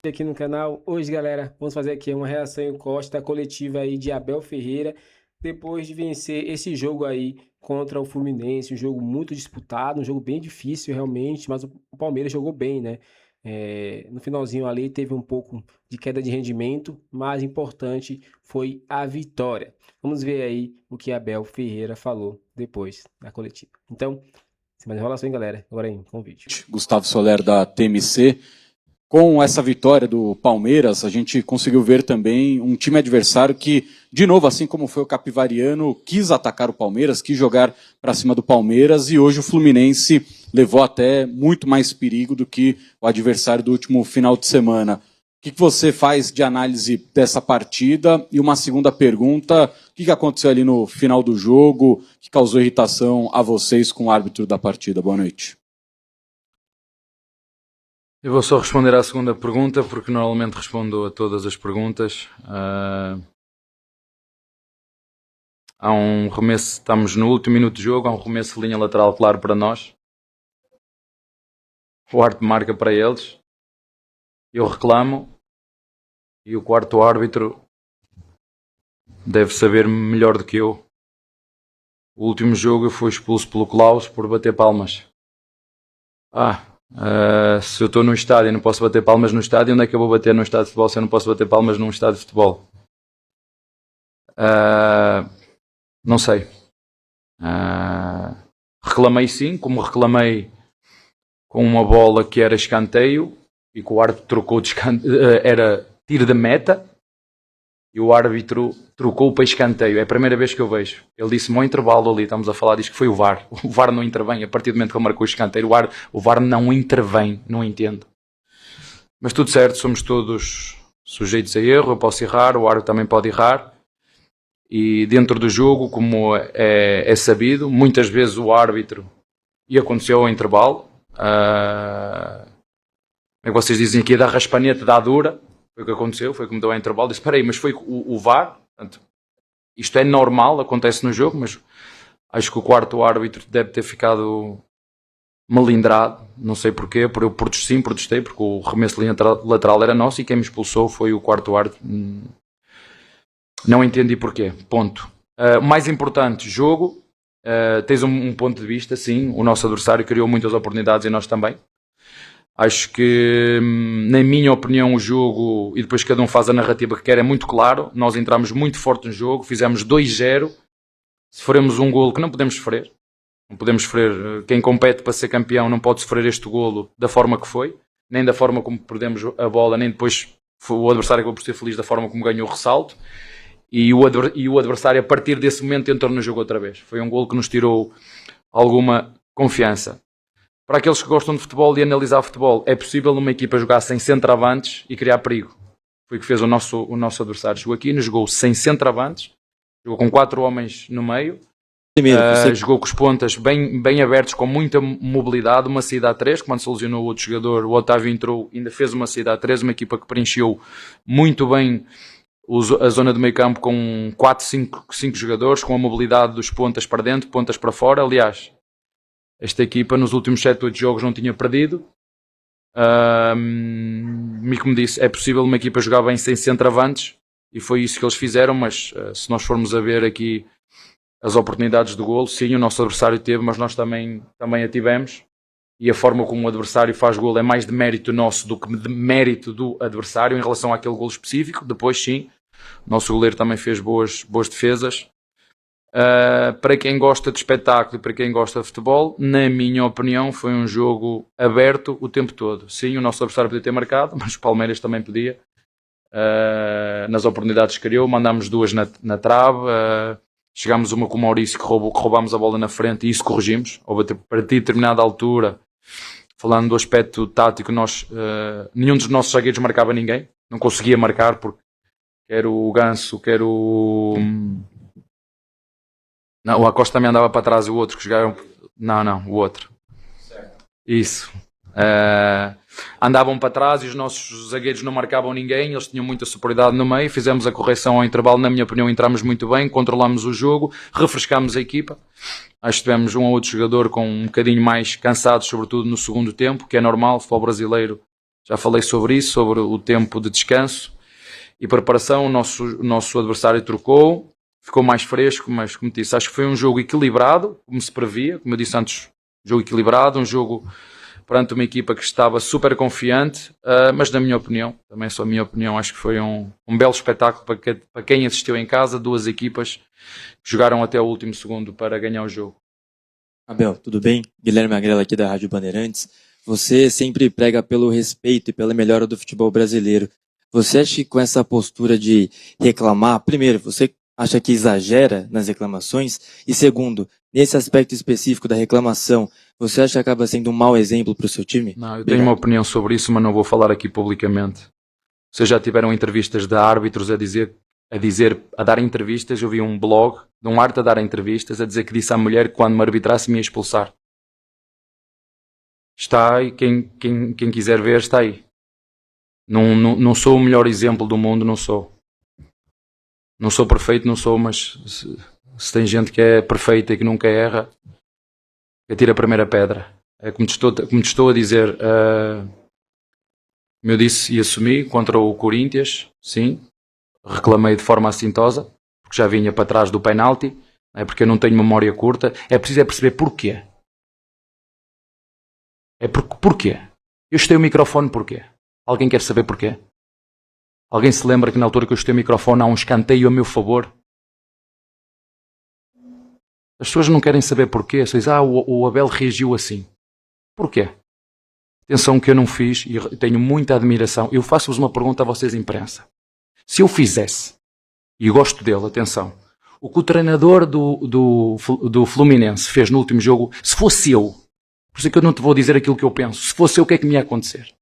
Aqui no canal. Hoje, galera, vamos fazer aqui uma reação em encosta coletiva aí de Abel Ferreira, depois de vencer esse jogo aí contra o Fluminense, um jogo muito disputado, um jogo bem difícil realmente, mas o Palmeiras jogou bem, né? No finalzinho ali teve um pouco de queda de rendimento, mas importante foi a vitória. Vamos ver aí o que Abel Ferreira falou depois da coletiva. Então, sem mais enrolação, galera, agora aí com o vídeo. Gustavo Soler da TMC. Com essa vitória do Palmeiras, a gente conseguiu ver também um time adversário que, de novo, assim como foi o Capivariano, quis atacar o Palmeiras, quis jogar para cima do Palmeiras, e hoje o Fluminense levou até muito mais perigo do que o adversário do último final de semana. O que você faz de análise dessa partida? E uma segunda pergunta, o que aconteceu ali no final do jogo que causou irritação a vocês com o árbitro da partida? Boa noite. Eu vou só responder à segunda pergunta, porque normalmente respondo a todas as perguntas. Há um remesso, estamos no último minuto de jogo, há um remesso de linha lateral claro para nós. O árbitro marca para eles. Eu reclamo. E o quarto árbitro deve saber melhor do que eu. O último jogo eu fui expulso pelo Klaus por bater palmas. Se eu estou no estádio e não posso bater palmas no estádio, onde é que eu vou bater num estádio de futebol se eu não posso bater palmas num estádio de futebol? Não sei. Reclamei sim, como reclamei com uma bola que era escanteio e que o árbitro trocou de era tiro da meta e o árbitro trocou para escanteio. É a primeira vez que eu vejo. Ele disse-me ao intervalo ali, estamos a falar disto, que foi o VAR. O VAR não intervém. A partir do momento que ele marcou o escanteio, o VAR não intervém. Não entendo. Mas tudo certo, somos todos sujeitos a erro. Eu posso errar, o árbitro também pode errar. E dentro do jogo, como é sabido, muitas vezes o árbitro, e aconteceu ao intervalo, é que vocês dizem aqui, da raspanete, da dura. Foi o que aconteceu, foi como deu ao intervalo. Disse, espera aí, mas foi o VAR? Portanto, isto é normal, acontece no jogo, mas acho que o quarto árbitro deve ter ficado malindrado, não sei porquê, eu protestei, porque o remesso de linha lateral era nosso e quem me expulsou foi o quarto árbitro. Não entendi porquê, ponto. Mais importante, jogo, tens um ponto de vista, sim, o nosso adversário criou muitas oportunidades e nós também. Acho que, na minha opinião, o jogo, e depois cada um faz a narrativa que quer, é muito claro. Nós entramos muito forte no jogo, fizemos 2-0. Sofremos um golo que não podemos sofrer. Não podemos sofrer. Quem compete para ser campeão não pode sofrer este golo da forma que foi, nem da forma como perdemos a bola, nem depois o adversário acabou por ser feliz da forma como ganhou o ressalto. E o adversário, a partir desse momento, entrou no jogo outra vez. Foi um golo que nos tirou alguma confiança. Para aqueles que gostam de futebol e analisar futebol, é possível numa equipa jogar sem centroavantes e criar perigo. Foi o que fez o nosso adversário. Chegou aqui, jogou sem centroavantes, jogou com 4 homens no meio, jogou com os pontas bem abertos, com muita mobilidade, uma saída a 3, quando se lesionou o outro jogador, o Otávio entrou, ainda fez uma saída a 3, uma equipa que preencheu muito bem a zona do meio campo com 4, 5 jogadores, com a mobilidade dos pontas para dentro, pontas para fora. Aliás, esta equipa nos últimos 7, 8 jogos não tinha perdido. E como disse, é possível uma equipa jogar bem sem centroavantes e foi isso que eles fizeram, mas se nós formos a ver aqui as oportunidades do golo, sim, o nosso adversário teve, mas nós também a tivemos, e a forma como o adversário faz golo é mais de mérito nosso do que de mérito do adversário em relação àquele golo específico. Depois sim, o nosso goleiro também fez boas defesas. Para quem gosta de espetáculo e para quem gosta de futebol, na minha opinião, foi um jogo aberto o tempo todo. Sim, o nosso adversário podia ter marcado, mas o Palmeiras também podia. Nas oportunidades que criou, mandámos 2 na trave, chegámos uma com o Maurício que roubámos a bola na frente e isso corrigimos. A partir de determinada altura, falando do aspecto tático, nenhum dos nossos zagueiros marcava ninguém, não conseguia marcar, porque quer o Ganso, quer o... Não, o Acosta também andava para trás, o outro que jogaram... Não, o outro. Certo. Isso. Andavam para trás e os nossos zagueiros não marcavam ninguém, eles tinham muita superioridade no meio, fizemos a correção ao intervalo, na minha opinião entramos muito bem, controlámos o jogo, refrescámos a equipa. Acho que tivemos um ou outro jogador com um bocadinho mais cansados, sobretudo no segundo tempo, que é normal, o futebol brasileiro Já falei sobre isso, sobre o tempo de descanso e preparação. O nosso adversário trocou, ficou mais fresco, mas como disse, acho que foi um jogo equilibrado, como se previa, como eu disse antes, um jogo equilibrado, um jogo perante uma equipa que estava super confiante, mas na minha opinião, também só a minha opinião, acho que foi um belo espetáculo para quem assistiu em casa, duas equipas que jogaram até o último segundo para ganhar o jogo. Abel, tudo bem? Guilherme Agrela aqui da Rádio Bandeirantes. Você sempre prega pelo respeito e pela melhora do futebol brasileiro. Você acha que com essa postura de reclamar, primeiro, você acha que exagera nas reclamações? E segundo, nesse aspecto específico da reclamação, você acha que acaba sendo um mau exemplo para o seu time? Não, eu tenho uma opinião sobre isso, mas não vou falar aqui publicamente. Vocês já tiveram entrevistas de árbitros a dar entrevistas? Eu vi um blog de um árbitro a dar entrevistas a dizer que disse à mulher que quando me arbitrasse me ia expulsar. Está aí, quem quiser ver está aí. Não sou o melhor exemplo do mundo, não sou. Não sou perfeito, não sou, mas se tem gente que é perfeita e que nunca erra, atira a primeira pedra. É como te estou a dizer, como eu disse e assumi, contra o Corinthians, sim, reclamei de forma assintosa, porque já vinha para trás do penalti, é porque eu não tenho memória curta, é preciso perceber porquê. Porquê? Eu estei o microfone porquê? Alguém quer saber porquê? Alguém se lembra que na altura que eu estei o microfone há um escanteio a meu favor? As pessoas não querem saber porquê. As pessoas dizem, o Abel reagiu assim. Porquê? Atenção que eu não fiz e tenho muita admiração. Eu faço-vos uma pergunta a vocês, imprensa. Se eu fizesse, e gosto dele, atenção, o que o treinador do Fluminense fez no último jogo, se fosse eu, por isso é que eu não te vou dizer aquilo que eu penso, se fosse eu, o que é que me ia acontecer?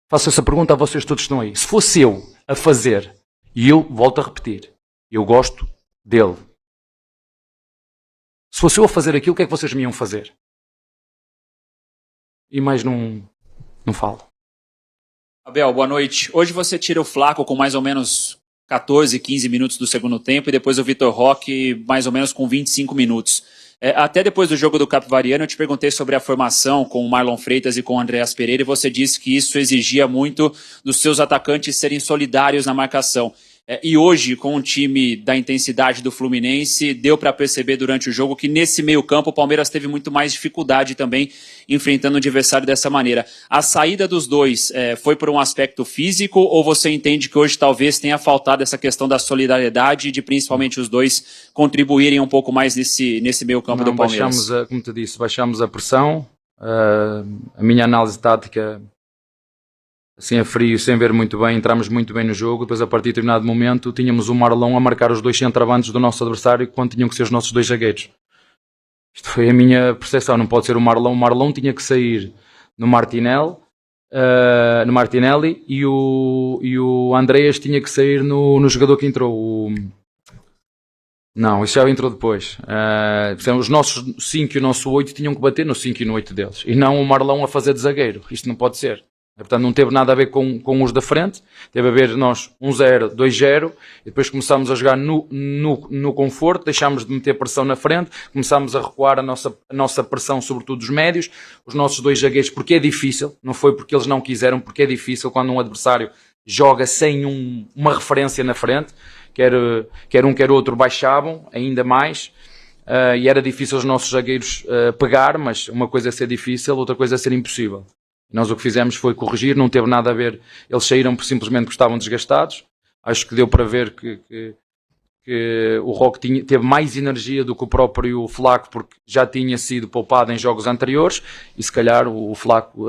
Faço essa pergunta a vocês todos que estão aí. Se fosse eu a fazer, e eu volto a repetir, eu gosto dele. Se fosse eu a fazer aquilo, o que é que vocês me iam fazer? E mais não falo. Abel, boa noite. Hoje você tira o Flaco com mais ou menos 14, 15 minutos do segundo tempo e depois o Vitor Roque mais ou menos com 25 minutos. Até depois do jogo do Capivariano eu te perguntei sobre a formação com o Marlon Freitas e com o Andreas Pereira e você disse que isso exigia muito dos seus atacantes serem solidários na marcação. E hoje, com o time da intensidade do Fluminense, deu para perceber durante o jogo que nesse meio campo o Palmeiras teve muito mais dificuldade também enfrentando o adversário dessa maneira. A saída dos dois foi por um aspecto físico ou você entende que hoje talvez tenha faltado essa questão da solidariedade e de principalmente os dois contribuírem um pouco mais nesse meio campo do Palmeiras? Como te disse, baixamos a pressão, a minha análise tática assim a frio, sem ver muito bem, entramos muito bem no jogo, depois a partir de determinado momento tínhamos o Marlon a marcar os dois centroavantes do nosso adversário quando tinham que ser os nossos dois zagueiros. Isto foi a minha percepção, não pode ser o Marlon tinha que sair no Martinelli e o Andreas tinha que sair no jogador que entrou, Não, isso já entrou depois. Os nossos 5 e o nosso 8 tinham que bater no 5 e no 8 deles, e não o Marlon a fazer de zagueiro. Isto não pode ser. Portanto, não teve nada a ver com os da frente, teve a ver nós 1-0, 2-0, e depois começámos a jogar no conforto, deixámos de meter pressão na frente, começámos a recuar a nossa pressão, sobretudo dos médios, os nossos dois zagueiros, porque é difícil, não foi porque eles não quiseram, porque é difícil quando um adversário joga sem uma referência na frente, quer um, quer outro baixavam, ainda mais, e era difícil os nossos zagueiros pegar, mas uma coisa é ser difícil, outra coisa é ser impossível. Nós o que fizemos foi corrigir, não teve nada a ver, eles saíram simplesmente porque estavam desgastados. Acho que deu para ver que o Roque teve mais energia do que o próprio Flaco, porque já tinha sido poupado em jogos anteriores, e se calhar o Flaco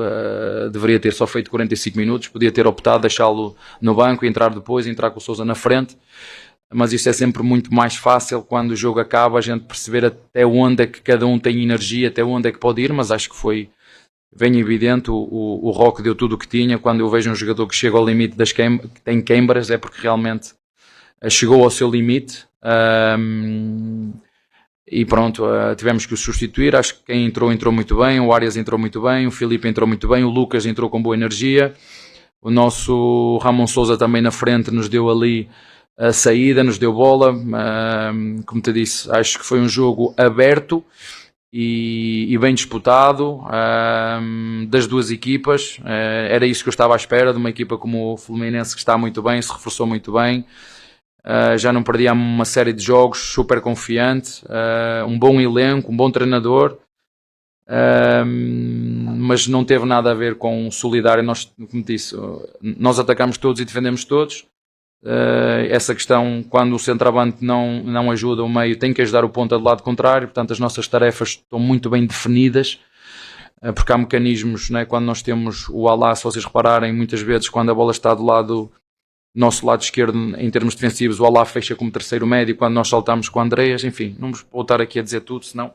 deveria ter só feito 45 minutos, podia ter optado deixá-lo no banco e entrar depois, entrar com o Sousa na frente, mas isso é sempre muito mais fácil quando o jogo acaba, a gente perceber até onde é que cada um tem energia, até onde é que pode ir, mas acho que foi bem evidente, o Roque deu tudo o que tinha. Quando eu vejo um jogador que chega ao limite que tem queimbras, é porque realmente chegou ao seu limite, e pronto, tivemos que o substituir. Acho que quem entrou muito bem, o Arias entrou muito bem, o Filipe entrou muito bem, o Lucas entrou com boa energia, o nosso Ramon Sousa também na frente nos deu ali a saída, nos deu bola. Como te disse, acho que foi um jogo aberto, e bem disputado das duas equipas. Era isso que eu estava à espera de uma equipa como o Fluminense, que está muito bem, se reforçou muito bem. Já não perdia uma série de jogos, super confiante, um bom elenco, um bom treinador, mas não teve nada a ver com solidário. Nós, como disse, nós atacamos todos e defendemos todos. Essa questão, quando o centroavante não ajuda o meio, tem que ajudar o ponta do lado contrário. Portanto, as nossas tarefas estão muito bem definidas, porque há mecanismos, né? Quando nós temos o Alá, se vocês repararem, muitas vezes quando a bola está do nosso lado esquerdo, em termos defensivos, o Alá fecha como terceiro médio quando nós saltamos com o Andreas. Enfim, não vos vou estar aqui a dizer tudo, senão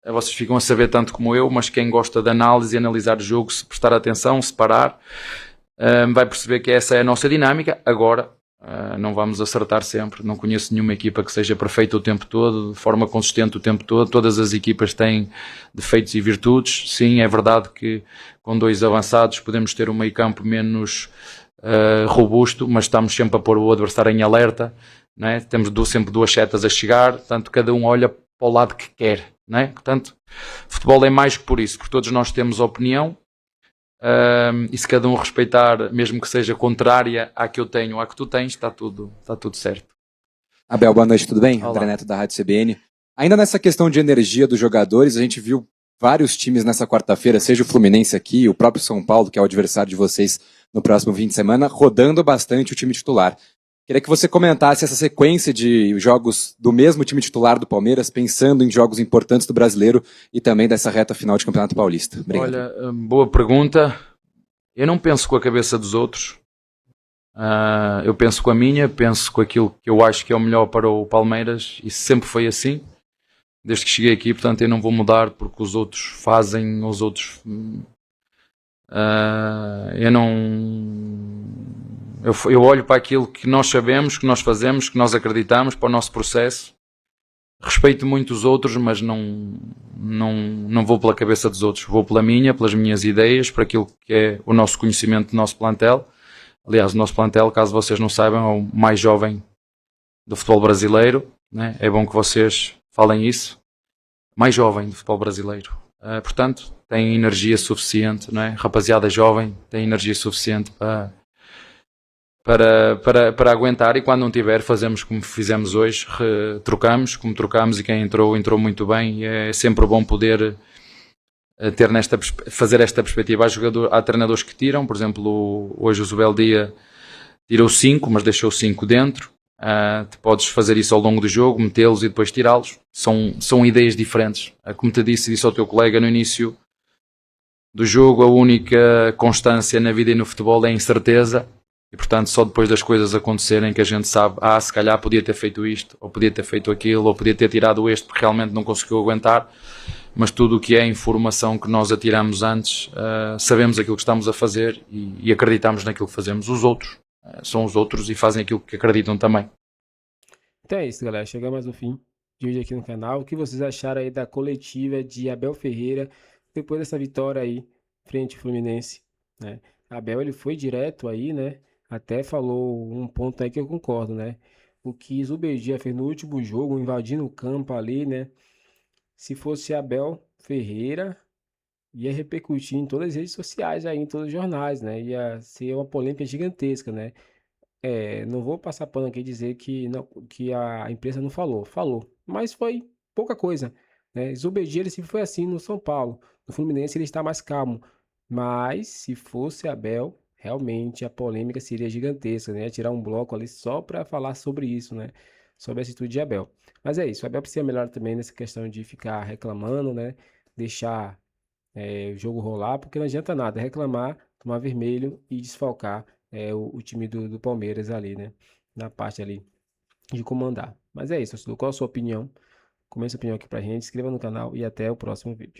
vocês ficam a saber tanto como eu, mas quem gosta de análise e analisar o jogo, se prestar atenção, se parar, vai perceber que essa é a nossa dinâmica. Agora, não vamos acertar sempre, não conheço nenhuma equipa que seja perfeita o tempo todo, de forma consistente o tempo todo. Todas as equipas têm defeitos e virtudes. Sim, é verdade que com dois avançados podemos ter um meio campo menos robusto, mas estamos sempre a pôr o adversário em alerta, né? Temos sempre duas setas a chegar, portanto cada um olha para o lado que quer, né? Portanto, futebol é mais que por isso, porque todos nós temos opinião. E se cada um respeitar, mesmo que seja contrária à que eu tenho ou à que tu tens, está tudo certo. Abel, boa noite, tudo bem? Olá. André Neto da Rádio CBN. Ainda nessa questão de energia dos jogadores, a gente viu vários times nessa quarta-feira, seja o Fluminense aqui, o próprio São Paulo, que é o adversário de vocês no próximo fim de semana, rodando bastante o time titular. Queria que você comentasse essa sequência de jogos do mesmo time titular do Palmeiras, pensando em jogos importantes do Brasileiro e também dessa reta final de Campeonato Paulista. Obrigado. Olha, boa pergunta. Eu não penso com a cabeça dos outros. Eu penso com a minha, penso com aquilo que eu acho que é o melhor para o Palmeiras, e sempre foi assim, desde que cheguei aqui. Portanto, eu não vou mudar porque os outros fazem, os outros... Eu olho para aquilo que nós sabemos, que nós fazemos, que nós acreditamos, para o nosso processo. Respeito muito os outros, mas não vou pela cabeça dos outros. Vou pela minha, pelas minhas ideias, para aquilo que é o nosso conhecimento do nosso plantel. Aliás, o nosso plantel, caso vocês não saibam, é o mais jovem do futebol brasileiro, né? É bom que vocês falem isso. Mais jovem do futebol brasileiro. Portanto, tem energia suficiente, não é? Rapaziada jovem tem energia suficiente para aguentar, e quando não tiver, fazemos como fizemos hoje, trocamos como trocamos, e quem entrou muito bem. E é sempre bom poder ter fazer esta perspectiva. Há treinadores que tiram, por exemplo, hoje o Zubeldia tirou 5, mas deixou 5 dentro. Tu podes fazer isso ao longo do jogo, metê-los e depois tirá-los. São ideias diferentes. Como te disse ao teu colega no início do jogo, a única constância na vida e no futebol é a incerteza, e portanto só depois das coisas acontecerem que a gente sabe, se calhar podia ter feito isto, ou podia ter feito aquilo, ou podia ter tirado este porque realmente não conseguiu aguentar. Mas tudo o que é informação que nós atiramos antes, sabemos aquilo que estamos a fazer e acreditamos naquilo que fazemos. Os outros são os outros e fazem aquilo que acreditam também. Então é isso, galera. Chegamos ao fim de hoje aqui no canal. O que vocês acharam aí da coletiva de Abel Ferreira depois dessa vitória aí frente ao Fluminense, né? Abel, ele foi direto aí, né? Até falou um ponto aí que eu concordo, né? O que Zubeldia fez no último jogo, invadindo o campo ali, né? Se fosse Abel Ferreira, ia repercutir em todas as redes sociais aí, em todos os jornais, né? Ia ser uma polêmica gigantesca, né? Não vou passar pano aqui e dizer que, não, que a imprensa não falou. Falou, mas foi pouca coisa, né? Zubeldia, ele sempre foi assim no São Paulo. No Fluminense ele está mais calmo. Mas se fosse Abel, realmente a polêmica seria gigantesca, né? Tirar um bloco ali só para falar sobre isso, né? Sobre a atitude de Abel. Mas é isso, o Abel precisa melhorar também nessa questão de ficar reclamando, né? Deixar o jogo rolar, porque não adianta nada reclamar, tomar vermelho e desfalcar o time do Palmeiras ali, né? Na parte ali de comandar. Mas é isso, qual a sua opinião? Comece a opinião aqui pra gente, inscreva no canal e até o próximo vídeo.